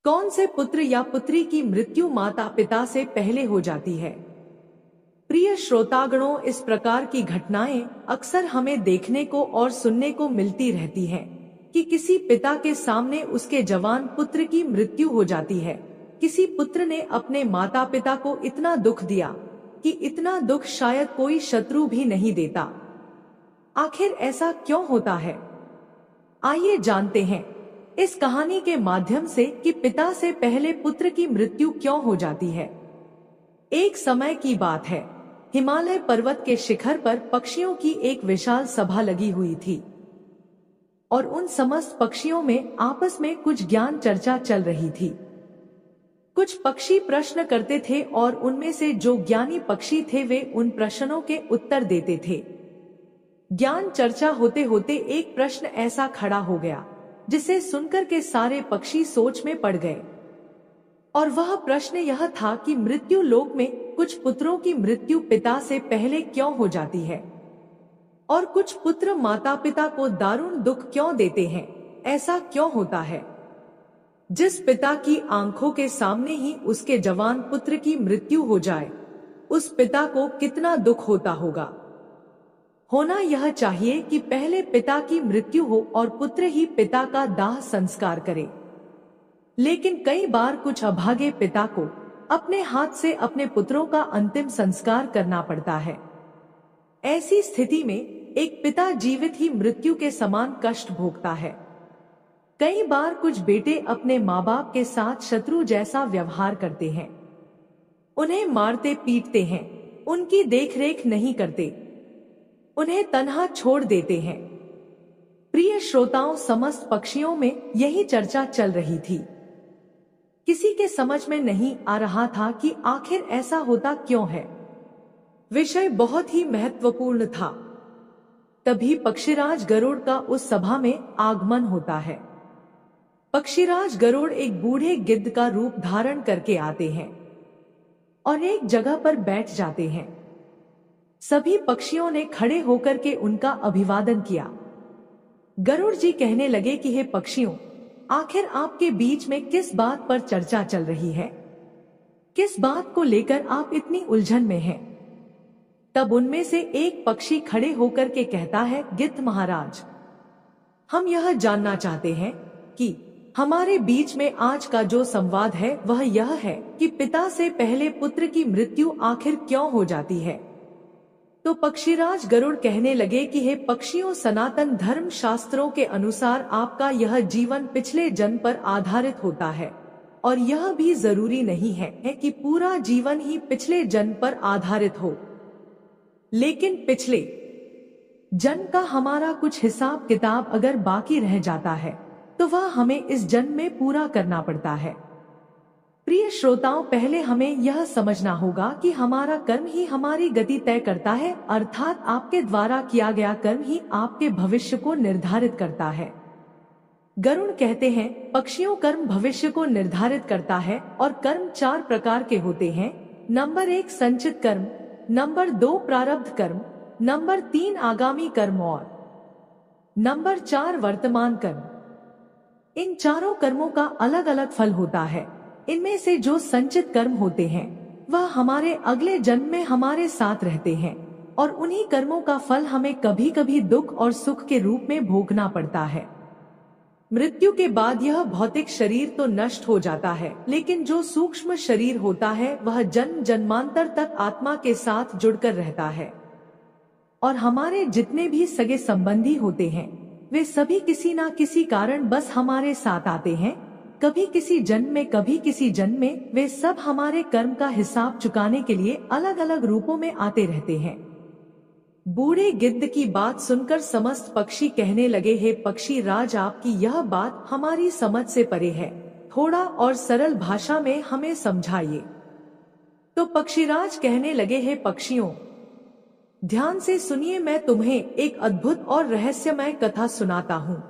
कौन से पुत्र या पुत्री की मृत्यु माता पिता से पहले हो जाती है? प्रिय श्रोतागणों, इस प्रकार की घटनाएं अक्सर हमें देखने को और सुनने को मिलती रहती हैं कि किसी पिता के सामने उसके जवान पुत्र की मृत्यु हो जाती है। किसी पुत्र ने अपने माता पिता को इतना दुख दिया कि इतना दुख शायद कोई शत्रु भी नहीं देता। आखिर ऐसा क्यों होता है? आइए जानते हैं इस कहानी के माध्यम से कि पिता से पहले पुत्र की मृत्यु क्यों हो जाती है। एक समय की बात है, हिमालय पर्वत के शिखर पर पक्षियों की एक विशाल सभा लगी हुई थी और उन समस्त पक्षियों में आपस में कुछ ज्ञान चर्चा चल रही थी। कुछ पक्षी प्रश्न करते थे और उनमें से जो ज्ञानी पक्षी थे वे उन प्रश्नों के उत्तर देते थे। ज्ञान चर्चा होते होते एक प्रश्न ऐसा खड़ा हो गया जिसे सुनकर के सारे पक्षी सोच में पड़ गए, और वह प्रश्न यह था कि मृत्यु लोक में कुछ पुत्रों की मृत्यु पिता से पहले क्यों हो जाती है और कुछ पुत्र माता पिता को दारुण दुख क्यों देते हैं। ऐसा क्यों होता है? जिस पिता की आंखों के सामने ही उसके जवान पुत्र की मृत्यु हो जाए, उस पिता को कितना दुख होता होगा। होना यह चाहिए कि पहले पिता की मृत्यु हो और पुत्र ही पिता का दाह संस्कार करे, लेकिन कई बार कुछ अभागे पिता को अपने हाथ से अपने पुत्रों का अंतिम संस्कार करना पड़ता है। ऐसी स्थिति में एक पिता जीवित ही मृत्यु के समान कष्ट भोगता है। कई बार कुछ बेटे अपने माँ बाप के साथ शत्रु जैसा व्यवहार करते हैं, उन्हें मारते पीटते हैं, उनकी देखरेख नहीं करते, उन्हें तन्हा छोड़ देते हैं। प्रिय श्रोताओं, समस्त पक्षियों में यही चर्चा चल रही थी। किसी के समझ में नहीं आ रहा था कि आखिर ऐसा होता क्यों है। विषय बहुत ही महत्वपूर्ण था। तभी पक्षीराज गरुड़ का उस सभा में आगमन होता है। पक्षीराज गरुड़ एक बूढ़े गिद्ध का रूप धारण करके आते हैं और एक जगह पर बैठ जाते हैं। सभी पक्षियों ने खड़े होकर के उनका अभिवादन किया। गरुड़ जी कहने लगे कि हे पक्षियों, आखिर आपके बीच में किस बात पर चर्चा चल रही है? किस बात को लेकर आप इतनी उलझन में हैं? तब उनमें से एक पक्षी खड़े होकर के कहता है, गिद्ध महाराज, हम यह जानना चाहते हैं कि हमारे बीच में आज का जो संवाद है वह यह है कि पिता से पहले पुत्र की मृत्यु आखिर क्यों हो जाती है। तो पक्षीराज गरुड़ कहने लगे कि हे पक्षियों, सनातन धर्म शास्त्रों के अनुसार आपका यह जीवन पिछले जन्म पर आधारित होता है, और यह भी जरूरी नहीं है कि पूरा जीवन ही पिछले जन्म पर आधारित हो, लेकिन पिछले जन्म का हमारा कुछ हिसाब किताब अगर बाकी रह जाता है तो वह हमें इस जन्म में पूरा करना पड़ता है। प्रिय श्रोताओं, पहले हमें यह समझना होगा कि हमारा कर्म ही हमारी गति तय करता है, अर्थात आपके द्वारा किया गया कर्म ही आपके भविष्य को निर्धारित करता है। गरुड़ कहते हैं, पक्षियों, कर्म भविष्य को निर्धारित करता है और कर्म 4 प्रकार के होते हैं। नंबर 1 संचित कर्म, नंबर 2 प्रारब्ध कर्म, नंबर 3 आगामी कर्म और नंबर 4 वर्तमान कर्म। इन चारों कर्मों का अलग अलग फल होता है। इनमें से जो संचित कर्म होते हैं वह हमारे अगले जन्म में हमारे साथ रहते हैं और उन्हीं कर्मों का फल हमें कभी कभी दुख और सुख के रूप में भोगना पड़ता है। मृत्यु के बाद यह भौतिक शरीर तो नष्ट हो जाता है, लेकिन जो सूक्ष्म शरीर होता है वह जन्म जन्मांतर तक आत्मा के साथ जुड़कर रहता है, और हमारे जितने भी सगे संबंधी होते हैं वे सभी किसी ना किसी कारण बस हमारे साथ आते हैं। कभी किसी जन्म में, कभी किसी जन्म में, वे सब हमारे कर्म का हिसाब चुकाने के लिए अलग अलग रूपों में आते रहते हैं। बूढ़े गिद्ध की बात सुनकर समस्त पक्षी कहने लगे, हे पक्षी राज, आपकी यह बात हमारी समझ से परे है, थोड़ा और सरल भाषा में हमें समझाइए। तो पक्षीराज कहने लगे, हे पक्षियों, ध्यान से सुनिए, मैं तुम्हें एक अद्भुत और रहस्यमय कथा सुनाता हूँ।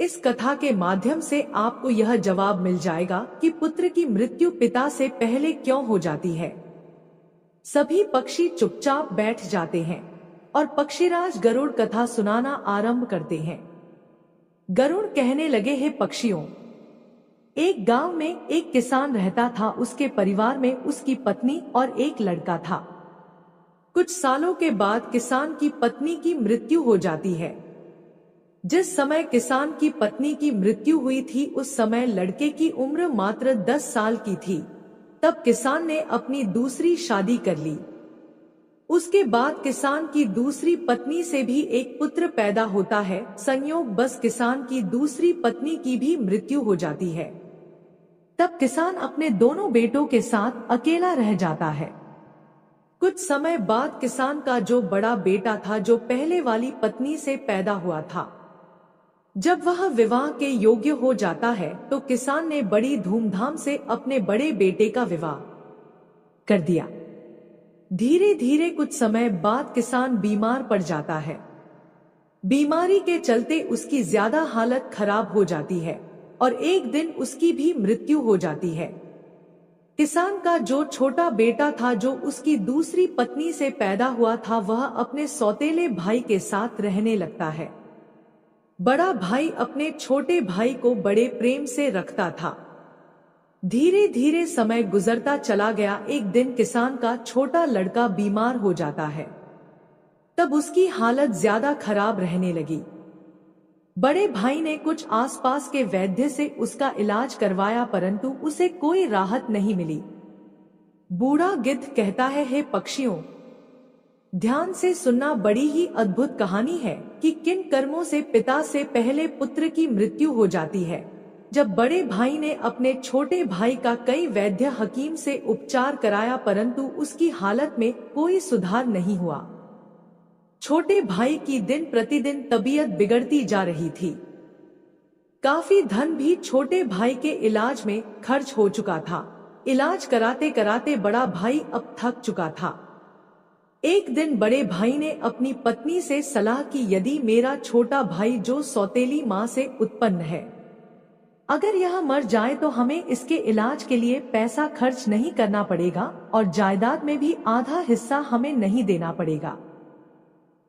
इस कथा के माध्यम से आपको यह जवाब मिल जाएगा कि पुत्र की मृत्यु पिता से पहले क्यों हो जाती है। सभी पक्षी चुपचाप बैठ जाते हैं और पक्षीराज गरुड़ कथा सुनाना आरंभ करते हैं। गरुड़ कहने लगे, हे पक्षियों, एक गांव में एक किसान रहता था। उसके परिवार में उसकी पत्नी और एक लड़का था। कुछ सालों के बाद किसान की पत्नी की मृत्यु हो जाती है। जिस समय किसान की पत्नी की मृत्यु हुई थी उस समय लड़के की उम्र मात्र 10 साल की थी। तब किसान ने अपनी दूसरी शादी कर ली। उसके बाद किसान की दूसरी पत्नी से भी एक पुत्र पैदा होता है। संयोग बस किसान की दूसरी पत्नी की भी मृत्यु हो जाती है। तब किसान अपने दोनों बेटों के साथ अकेला रह जाता है। कुछ समय बाद किसान का जो बड़ा बेटा था, जो पहले वाली पत्नी से पैदा हुआ था, जब वह विवाह के योग्य हो जाता है तो किसान ने बड़ी धूमधाम से अपने बड़े बेटे का विवाह कर दिया। धीरे धीरे कुछ समय बाद किसान बीमार पड़ जाता है। बीमारी के चलते उसकी ज्यादा हालत खराब हो जाती है और एक दिन उसकी भी मृत्यु हो जाती है। किसान का जो छोटा बेटा था, जो उसकी दूसरी पत्नी से पैदा हुआ था, वह अपने सौतेले भाई के साथ रहने लगता है। बड़ा भाई अपने छोटे भाई को बड़े प्रेम से रखता था। धीरे धीरे समय गुजरता चला गया। एक दिन किसान का छोटा लड़का बीमार हो जाता है। तब उसकी हालत ज्यादा खराब रहने लगी। बड़े भाई ने कुछ आसपास के वैद्य से उसका इलाज करवाया, परंतु उसे कोई राहत नहीं मिली। बूढ़ा गिद्ध कहता है, हे पक्षियों, ध्यान से सुनना, बड़ी ही अद्भुत कहानी है कि किन कर्मों से पिता से पहले पुत्र की मृत्यु हो जाती है। जब बड़े भाई ने अपने छोटे भाई का कई वैद्य हकीम से उपचार कराया, परंतु उसकी हालत में कोई सुधार नहीं हुआ। छोटे भाई की दिन प्रतिदिन तबीयत बिगड़ती जा रही थी। काफी धन भी छोटे भाई के इलाज में खर्च हो चुका था। इलाज कराते कराते बड़ा भाई अब थक चुका था। एक दिन बड़े भाई ने अपनी पत्नी से सलाह की, यदि मेरा छोटा भाई जो सौतेली माँ से उत्पन्न है, अगर यह मर जाए तो हमें इसके इलाज के लिए पैसा खर्च नहीं करना पड़ेगा और जायदाद में भी आधा हिस्सा हमें नहीं देना पड़ेगा।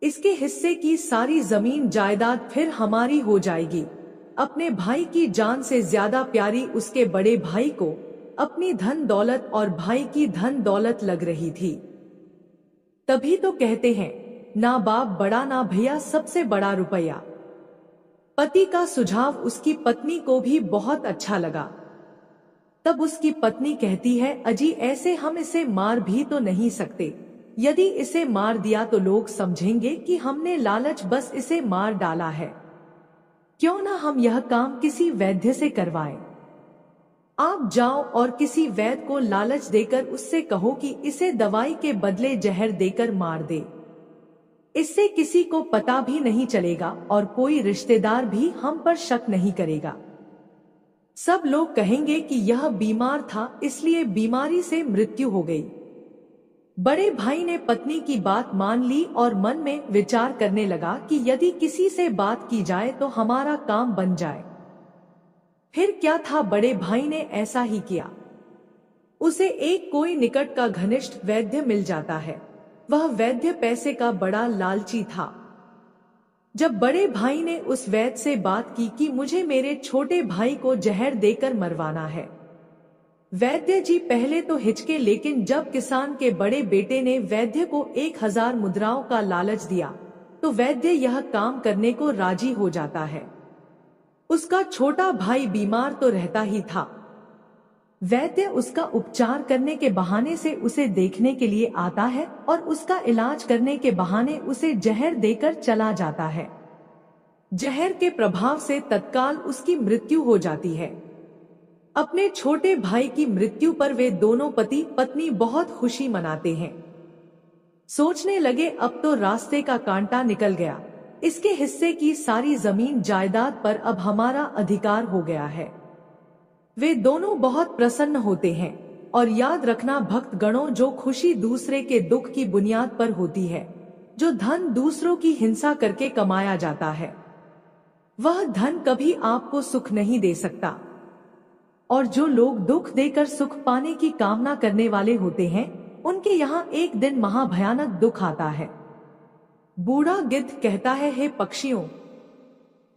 इसके हिस्से की सारी जमीन जायदाद फिर हमारी हो जाएगी। अपने भाई की जान से ज्यादा प्यारी उसके बड़े भाई को अपनी धन दौलत और भाई की धन दौलत लग रही थी। तभी तो कहते हैं, ना बाप बड़ा ना भैया, सबसे बड़ा रुपया। पति का सुझाव उसकी पत्नी को भी बहुत अच्छा लगा। तब उसकी पत्नी कहती है, अजी ऐसे हम इसे मार भी तो नहीं सकते। यदि इसे मार दिया तो लोग समझेंगे कि हमने लालच बस इसे मार डाला है। क्यों ना हम यह काम किसी वैद्य से करवाएं। आप जाओ और किसी वैद्य को लालच देकर उससे कहो कि इसे दवाई के बदले जहर देकर मार दे। इससे किसी को पता भी नहीं चलेगा और कोई रिश्तेदार भी हम पर शक नहीं करेगा। सब लोग कहेंगे कि यह बीमार था, इसलिए बीमारी से मृत्यु हो गई। बड़े भाई ने पत्नी की बात मान ली और मन में विचार करने लगा कि यदि किसी से बात की जाए तो हमारा काम बन जाए। फिर क्या था, बड़े भाई ने ऐसा ही किया। उसे एक कोई निकट का घनिष्ठ वैद्य मिल जाता है। वह वैद्य पैसे का बड़ा लालची था। जब बड़े भाई ने उस वैद्य से बात की कि मुझे मेरे छोटे भाई को जहर देकर मरवाना है, वैद्य जी पहले तो हिचके, लेकिन जब किसान के बड़े बेटे ने वैद्य को 1000 मुद्राओं का लालच दिया तो वैद्य यह काम करने को राजी हो जाता है। उसका छोटा भाई बीमार तो रहता ही था। वैद्य उसका उपचार करने के बहाने से उसे देखने के लिए आता है और उसका इलाज करने के बहाने उसे जहर देकर चला जाता है। जहर के प्रभाव से तत्काल उसकी मृत्यु हो जाती है। अपने छोटे भाई की मृत्यु पर वे दोनों पति पत्नी बहुत खुशी मनाते हैं। सोचने लगे, अब तो रास्ते का कांटा निकल गया। इसके हिस्से की सारी जमीन जायदाद पर अब हमारा अधिकार हो गया है। वे दोनों बहुत प्रसन्न होते हैं। और याद रखना भक्त गणों, जो खुशी दूसरे के दुख की बुनियाद पर होती है, जो धन दूसरों की हिंसा करके कमाया जाता है, वह धन कभी आपको सुख नहीं दे सकता। और जो लोग दुख देकर सुख पाने की कामना करने वाले होते हैं, उनके यहाँ एक दिन महाभयानक दुख आता है। बूढ़ा गिद्ध कहता है, हे पक्षियों,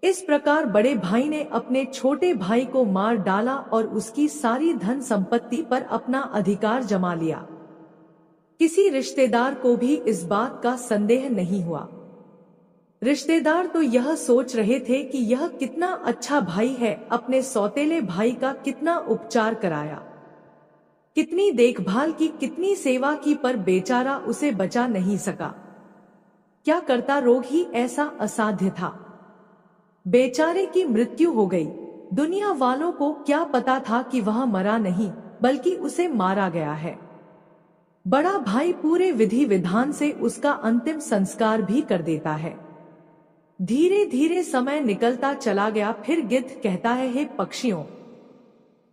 इस प्रकार बड़े भाई ने अपने छोटे भाई को मार डाला और उसकी सारी धन संपत्ति पर अपना अधिकार जमा लिया। किसी रिश्तेदार को भी इस बात का संदेह नहीं हुआ। रिश्तेदार तो यह सोच रहे थे कि यह कितना अच्छा भाई है, अपने सौतेले भाई का कितना उपचार कराया, कितनी देखभाल की, कितनी सेवा की, पर बेचारा उसे बचा नहीं सका। क्या करता, रोग ही ऐसा असाध्य था। बेचारे की मृत्यु हो गई। दुनिया वालों को क्या पता था कि वह मरा नहीं बल्कि उसे मारा गया है। बड़ा भाई पूरे विधि विधान से उसका अंतिम संस्कार भी कर देता है। धीरे धीरे समय निकलता चला गया। फिर गिद्ध कहता है, हे पक्षियों,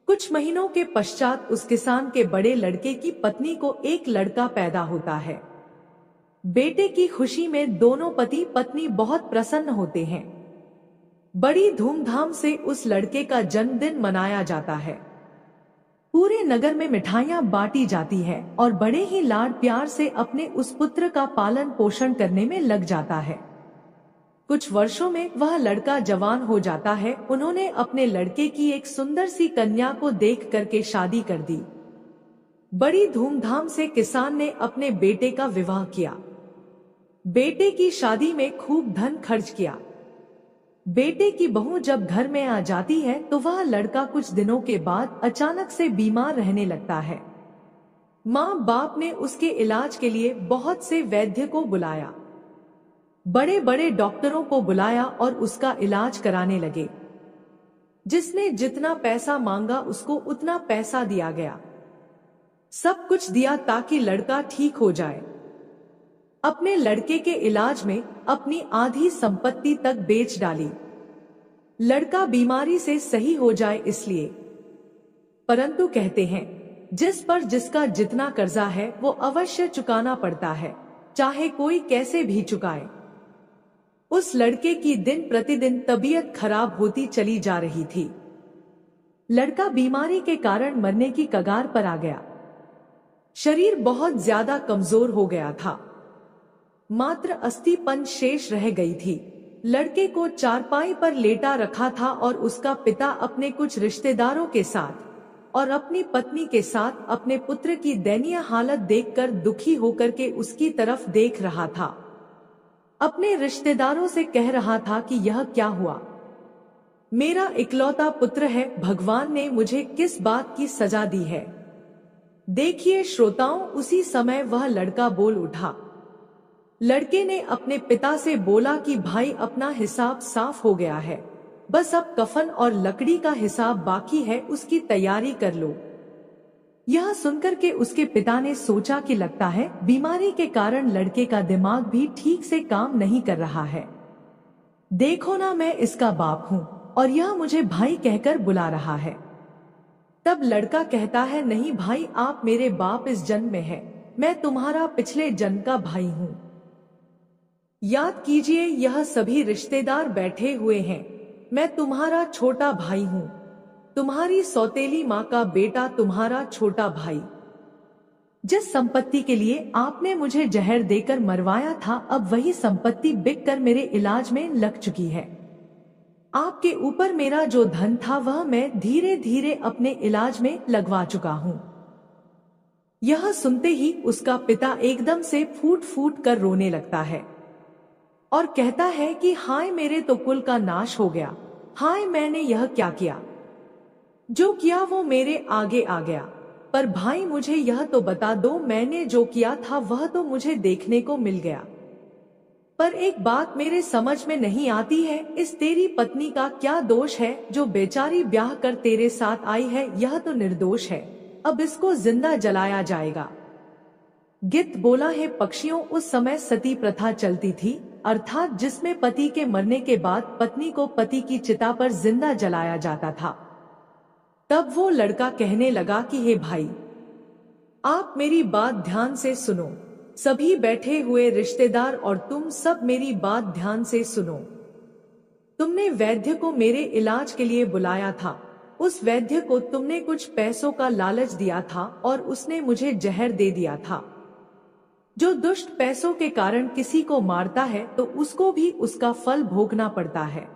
कुछ महीनों के पश्चात उस किसान के बड़े लड़के की पत्नी को एक लड़का पैदा होता है। बेटे की खुशी में दोनों पति पत्नी बहुत प्रसन्न होते हैं। बड़ी धूमधाम से उस लड़के का जन्मदिन मनाया जाता है। पूरे नगर में मिठाइयां बांटी जाती है और बड़े ही लाड प्यार से अपने उस पुत्र का पालन पोषण करने में लग जाता है। कुछ वर्षों में वह लड़का जवान हो जाता है। उन्होंने अपने लड़के की एक सुंदर सी कन्या को देख करके शादी कर दी। बड़ी धूमधाम से किसान ने अपने बेटे का विवाह किया। बेटे की शादी में खूब धन खर्च किया। बेटे की बहू जब घर में आ जाती है तो वह लड़का कुछ दिनों के बाद अचानक से बीमार रहने लगता है। माँ बाप ने उसके इलाज के लिए बहुत से वैद्य को बुलाया, बड़े बड़े डॉक्टरों को बुलाया और उसका इलाज कराने लगे। जिसने जितना पैसा मांगा उसको उतना पैसा दिया गया। सब कुछ दिया ताकि लड़का ठीक हो जाए। अपने लड़के के इलाज में अपनी आधी संपत्ति तक बेच डाली, लड़का बीमारी से सही हो जाए इसलिए। परंतु कहते हैं, जिस पर जिसका जितना कर्जा है वो अवश्य चुकाना पड़ता है, चाहे कोई कैसे भी चुकाए। उस लड़के की दिन प्रतिदिन तबीयत खराब होती चली जा रही थी। लड़का बीमारी के कारण मरने की कगार पर आ गया। शरीर बहुत ज्यादा कमजोर हो गया था, मात्र अस्थि पंज शेष रह गई थी। लड़के को चारपाई पर लेटा रखा था और उसका पिता अपने कुछ रिश्तेदारों के साथ और अपनी पत्नी के साथ अपने पुत्र की दयनीय हालत देखकर दुखी होकर के उसकी तरफ देख रहा था। अपने रिश्तेदारों से कह रहा था कि यह क्या हुआ, मेरा इकलौता पुत्र है, भगवान ने मुझे किस बात की सजा दी है। देखिए श्रोताओं, उसी समय वह लड़का बोल उठा। लड़के ने अपने पिता से बोला कि भाई, अपना हिसाब साफ हो गया है, बस अब कफन और लकड़ी का हिसाब बाकी है, उसकी तैयारी कर लो। यह सुनकर के उसके पिता ने सोचा कि लगता है बीमारी के कारण लड़के का दिमाग भी ठीक से काम नहीं कर रहा है। देखो ना, मैं इसका बाप हूँ और यह मुझे भाई कहकर बुला रहा है। तब लड़का कहता है, नहीं भाई, आप मेरे बाप इस जन्म में है, मैं तुम्हारा पिछले जन्म का भाई हूँ। याद कीजिए, यह सभी रिश्तेदार बैठे हुए हैं। मैं तुम्हारा छोटा भाई हूँ, तुम्हारी सौतेली माँ का बेटा, तुम्हारा छोटा भाई। जिस संपत्ति के लिए आपने मुझे जहर देकर मरवाया था, अब वही संपत्ति बिककर मेरे इलाज में लग चुकी है। आपके ऊपर मेरा जो धन था वह मैं धीरे धीरे अपने इलाज में लगवा चुका हूँ। यह सुनते ही उसका पिता एकदम से फूट फूट कर रोने लगता है और कहता है कि हाय, मेरे तो कुल का नाश हो गया। हाय, मैंने यह क्या किया, जो किया वो मेरे आगे आ गया। पर भाई, मुझे यह तो बता दो, मैंने जो किया था वह तो मुझे देखने को मिल गया, पर एक बात मेरे समझ में नहीं आती है, इस तेरी पत्नी का क्या दोष है जो बेचारी ब्याह कर तेरे साथ आई है? यह तो निर्दोष है, अब इसको जिंदा जलाया जाएगा। गिद्ध बोला, है पक्षियों, उस समय सती प्रथा चलती थी, अर्थात जिसमें पति के मरने के बाद पत्नी को पति की चिता पर जिंदा जलाया जाता था। तब वो लड़का कहने लगा कि हे भाई, आप मेरी बात ध्यान से सुनो, सभी बैठे हुए रिश्तेदार और तुम सब मेरी बात ध्यान से सुनो। तुमने वैद्य को मेरे इलाज के लिए बुलाया था, उस वैद्य को तुमने कुछ पैसों का लालच दिया था और उसने मुझे जहर दे दिया था। जो दुष्ट पैसों के कारण किसी को मारता है तो उसको भी उसका फल भोगना पड़ता है।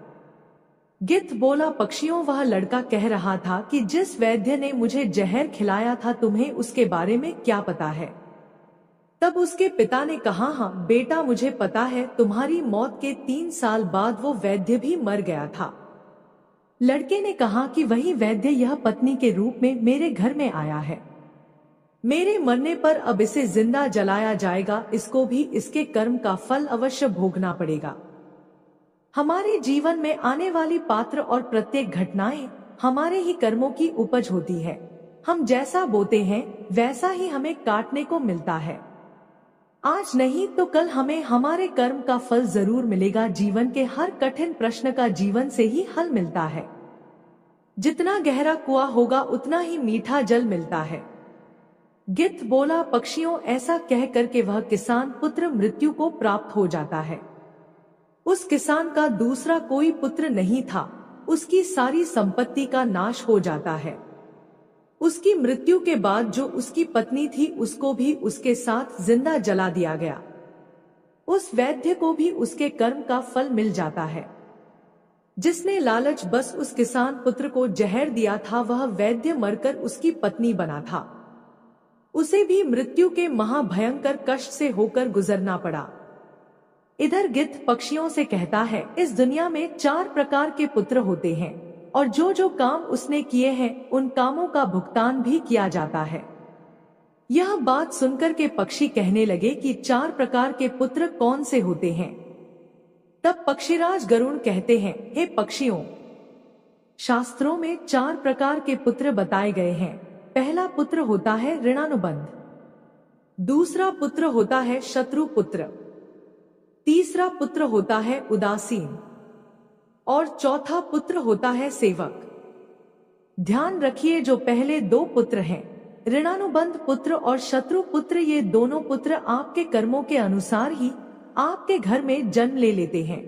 गिद्ध बोला, पक्षियों, वह लड़का कह रहा था कि जिस वैद्य ने मुझे जहर खिलाया था, तुम्हें उसके बारे में क्या पता है? तब उसके पिता ने कहा, हाँ बेटा, मुझे पता है, तुम्हारी मौत के 3 साल बाद वो वैद्य भी मर गया था। लड़के ने कहा कि वही वैद्य यह पत्नी के रूप में मेरे घर में आया है। मेरे मरने पर अब इसे जिंदा जलाया जाएगा, इसको भी इसके कर्म का फल अवश्य भोगना पड़ेगा। हमारे जीवन में आने वाली पात्र और प्रत्येक घटनाएं हमारे ही कर्मों की उपज होती है। हम जैसा बोते हैं वैसा ही हमें काटने को मिलता है। आज नहीं तो कल हमें हमारे कर्म का फल जरूर मिलेगा। जीवन के हर कठिन प्रश्न का जीवन से ही हल मिलता है। जितना गहरा कुआं होगा उतना ही मीठा जल मिलता है। गिद्ध बोला, पक्षियों, ऐसा कह करके वह किसान पुत्र मृत्यु को प्राप्त हो जाता है। उस किसान का दूसरा कोई पुत्र नहीं था। उसकी सारी संपत्ति का नाश हो जाता है। उसकी मृत्यु के बाद जो उसकी पत्नी थी उसको भी उसके साथ जिंदा जला दिया गया। उस वैद्य को भी उसके कर्म का फल मिल जाता है। जिसने लालच बस उस किसान पुत्र को जहर दिया था, वह वैद्य मरकर उसकी पत्नी बना था। उसे भी मृत्यु के महाभयंकर कष्ट से होकर गुजरना पड़ा। इधर गिद्ध पक्षियों से कहता है, इस दुनिया में 4 प्रकार के पुत्र होते हैं और जो जो काम उसने किए हैं उन कामों का भुगतान भी किया जाता है। यह बात सुनकर के पक्षी कहने लगे कि 4 प्रकार के पुत्र कौन से होते हैं? तब पक्षीराज गरुड़ कहते हैं, हे पक्षियों, शास्त्रों में 4 प्रकार के पुत्र बताए गए हैं। पहला पुत्र होता है ऋणानुबंध, दूसरा पुत्र होता है शत्रु पुत्र, तीसरा पुत्र होता है उदासीन और चौथा पुत्र होता है सेवक। ध्यान रखिए, जो पहले 2 पुत्र हैं, ऋणानुबंध पुत्र और शत्रु पुत्र, ये दोनों पुत्र आपके कर्मों के अनुसार ही आपके घर में जन्म ले लेते हैं,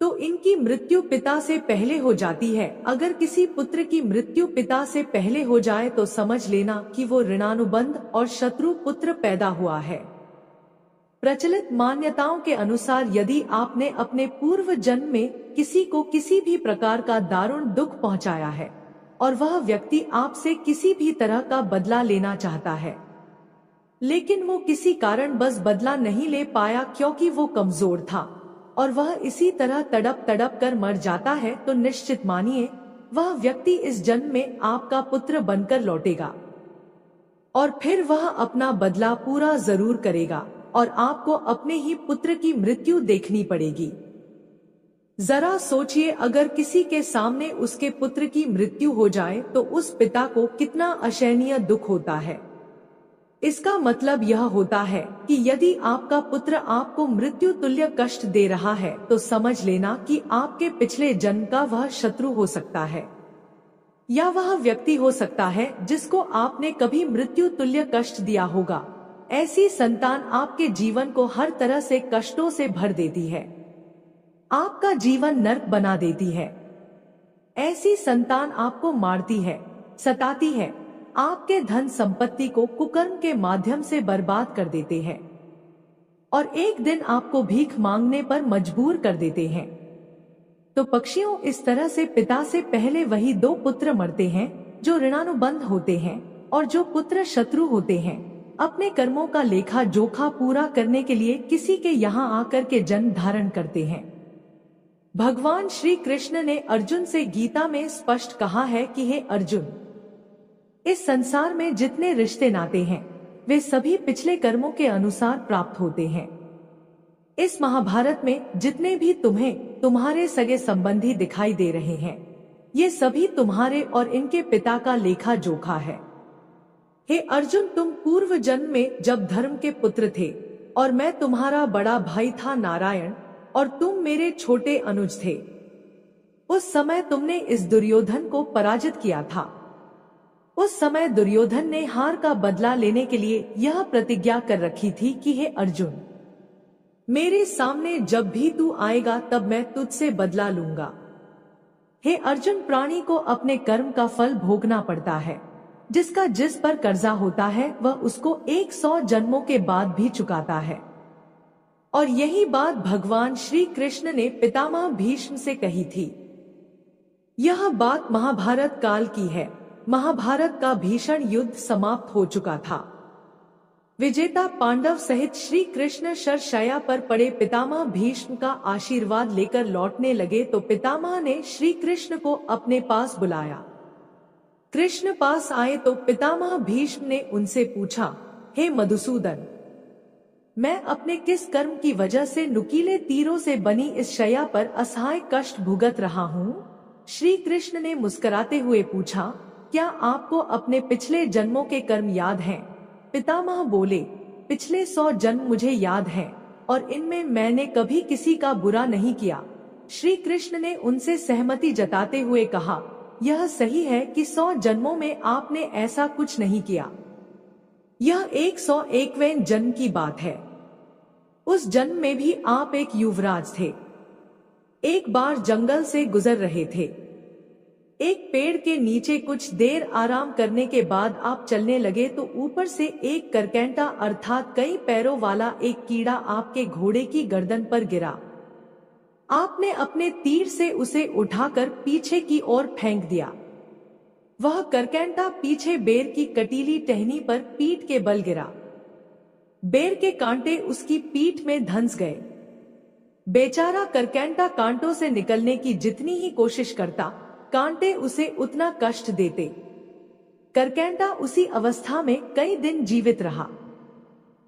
तो इनकी मृत्यु पिता से पहले हो जाती है। अगर किसी पुत्र की मृत्यु पिता से पहले हो जाए तो समझ लेना कि वो ऋणानुबंध और शत्रु पुत्र पैदा हुआ है। प्रचलित मान्यताओं के अनुसार यदि आपने अपने पूर्व जन्म में किसी को किसी भी प्रकार का दारुण दुख पहुंचाया है और वह व्यक्ति आपसे किसी भी तरह का बदला लेना चाहता है, लेकिन वो किसी कारण बस बदला नहीं ले पाया क्योंकि वो कमजोर था और वह इसी तरह तड़प तड़प कर मर जाता है, तो निश्चित मानिए वह व्यक्ति इस जन्म में आपका पुत्र बनकर लौटेगा और फिर वह अपना बदला पूरा जरूर करेगा और आपको अपने ही पुत्र की मृत्यु देखनी पड़ेगी। जरा सोचिए, अगर किसी के सामने उसके पुत्र की मृत्यु हो जाए तो उस पिता को कितना असहनीय दुख होता है। इसका मतलब यह होता है कि यदि आपका पुत्र आपको मृत्यु तुल्य कष्ट दे रहा है तो समझ लेना कि आपके पिछले जन्म का वह शत्रु हो सकता है या वह व्यक्ति हो सकता है जिसको आपने कभी मृत्यु तुल्य कष्ट दिया होगा। ऐसी संतान आपके जीवन को हर तरह से कष्टों से भर देती है, आपका जीवन नर्क बना देती है। ऐसी संतान आपको मारती है, सताती है, आपके धन संपत्ति को कुकर्म के माध्यम से बर्बाद कर देते हैं और एक दिन आपको भीख मांगने पर मजबूर कर देते हैं। तो पक्षियों, इस तरह से पिता से पहले वही 2 पुत्र मरते हैं जो ऋणानुबंध होते हैं और जो पुत्र शत्रु होते हैं अपने कर्मों का लेखा जोखा पूरा करने के लिए किसी के यहाँ आकर के जन्म धारण करते हैं। भगवान श्री कृष्ण ने अर्जुन से गीता में स्पष्ट कहा है कि हे अर्जुन, इस संसार में जितने रिश्ते नाते हैं वे सभी पिछले कर्मों के अनुसार प्राप्त होते हैं। इस महाभारत में जितने भी तुम्हें तुम्हारे सगे संबंधी दिखाई दे रहे हैं, ये सभी तुम्हारे और इनके पिता का लेखा जोखा है। हे अर्जुन, तुम पूर्व जन्म में जब धर्म के पुत्र थे और मैं तुम्हारा बड़ा भाई था नारायण और तुम मेरे छोटे अनुज थे, उस समय तुमने इस दुर्योधन को पराजित किया था। उस समय दुर्योधन ने हार का बदला लेने के लिए यह प्रतिज्ञा कर रखी थी कि हे अर्जुन, मेरे सामने जब भी तू आएगा तब मैं तुझसे बदला लूंगा। हे अर्जुन, प्राणी को अपने कर्म का फल भोगना पड़ता है। जिसका जिस पर कर्जा होता है वह उसको 100 जन्मों के बाद भी चुकाता है। और यही बात भगवान श्री कृष्ण ने पितामह भीष्म से कही थी। यह बात महाभारत काल की है। महाभारत का भीषण युद्ध समाप्त हो चुका था। विजेता पांडव सहित श्री कृष्ण शरशय्या पर पड़े पितामह भीष्म का आशीर्वाद लेकर लौटने लगे तो पितामह ने श्री कृष्ण को अपने पास बुलाया। कृष्ण पास आए तो पितामह भीष्म ने उनसे पूछा, हे मधुसूदन, मैं अपने किस कर्म की वजह से नुकीले तीरों से बनी इस शैया पर असहाय कष्ट भुगत रहा हूँ? श्री कृष्ण ने मुस्कुराते हुए पूछा, क्या आपको अपने पिछले जन्मों के कर्म याद हैं? पितामह बोले, पिछले 100 जन्म मुझे याद हैं और इनमें मैंने कभी किसी का बुरा नहीं किया। श्री कृष्ण ने उनसे सहमति जताते हुए कहा, यह सही है कि 100 जन्मों में आपने ऐसा कुछ नहीं किया। यह 101वें जन्म की बात है। उस जन्म में भी आप एक युवराज थे। एक बार जंगल से गुजर रहे थे। एक पेड़ के नीचे कुछ देर आराम करने के बाद आप चलने लगे तो ऊपर से एक करकैंटा अर्थात कई पैरों वाला एक कीड़ा आपके घोड़े की गर्दन पर गिरा। आपने अपने तीर से उसे उठाकर पीछे की ओर फेंक दिया। वह करकैंटा पीछे बेर की कटीली टहनी पर पीठ के बल गिरा। बेर के कांटे उसकी पीठ में धंस गए। बेचारा करकैंटा कांटों से निकलने की जितनी ही कोशिश करता, कांटे उसे उतना कष्ट देते। करकैंटा उसी अवस्था में कई दिन जीवित रहा।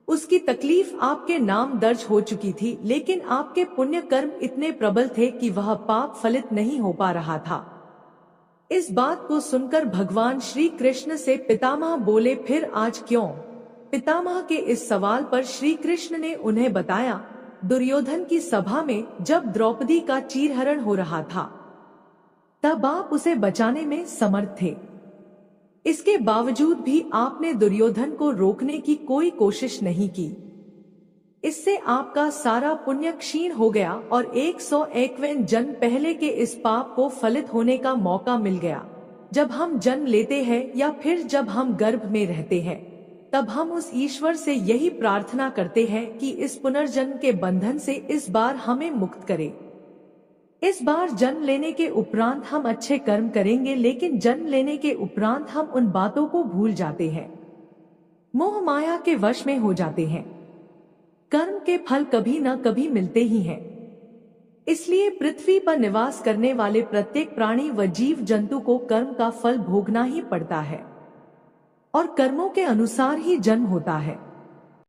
उसकी तकलीफ आपके नाम दर्ज हो चुकी थी, लेकिन आपके पुण्य कर्म इतने प्रबल थे कि वह पाप फलित नहीं हो पा रहा था। इस बात को सुनकर भगवान श्री कृष्ण से पितामह बोले, फिर आज क्यों? पितामह के इस सवाल पर श्री कृष्ण ने उन्हें बताया, दुर्योधन की सभा में जब द्रौपदी का चीरहरण हो रहा था, तब आप उसे बचाने में समर्थ थे। इसके बावजूद भी आपने दुर्योधन को रोकने की कोई कोशिश नहीं की। इससे आपका सारा पुण्य क्षीण हो गया और 101वें जन्म पहले के इस पाप को फलित होने का मौका मिल गया। जब हम जन्म लेते हैं या फिर जब हम गर्भ में रहते हैं, तब हम उस ईश्वर से यही प्रार्थना करते हैं कि इस पुनर्जन्म के बंधन से इस बार हमें मुक्त करे। इस बार जन्म लेने के उपरांत हम अच्छे कर्म करेंगे, लेकिन जन्म लेने के उपरांत हम उन बातों को भूल जाते हैं, मोह माया के वश में हो जाते हैं। कर्म के फल कभी न कभी मिलते ही हैं। इसलिए पृथ्वी पर निवास करने वाले प्रत्येक प्राणी व जीव जंतु को कर्म का फल भोगना ही पड़ता है और कर्मों के अनुसार ही जन्म होता है।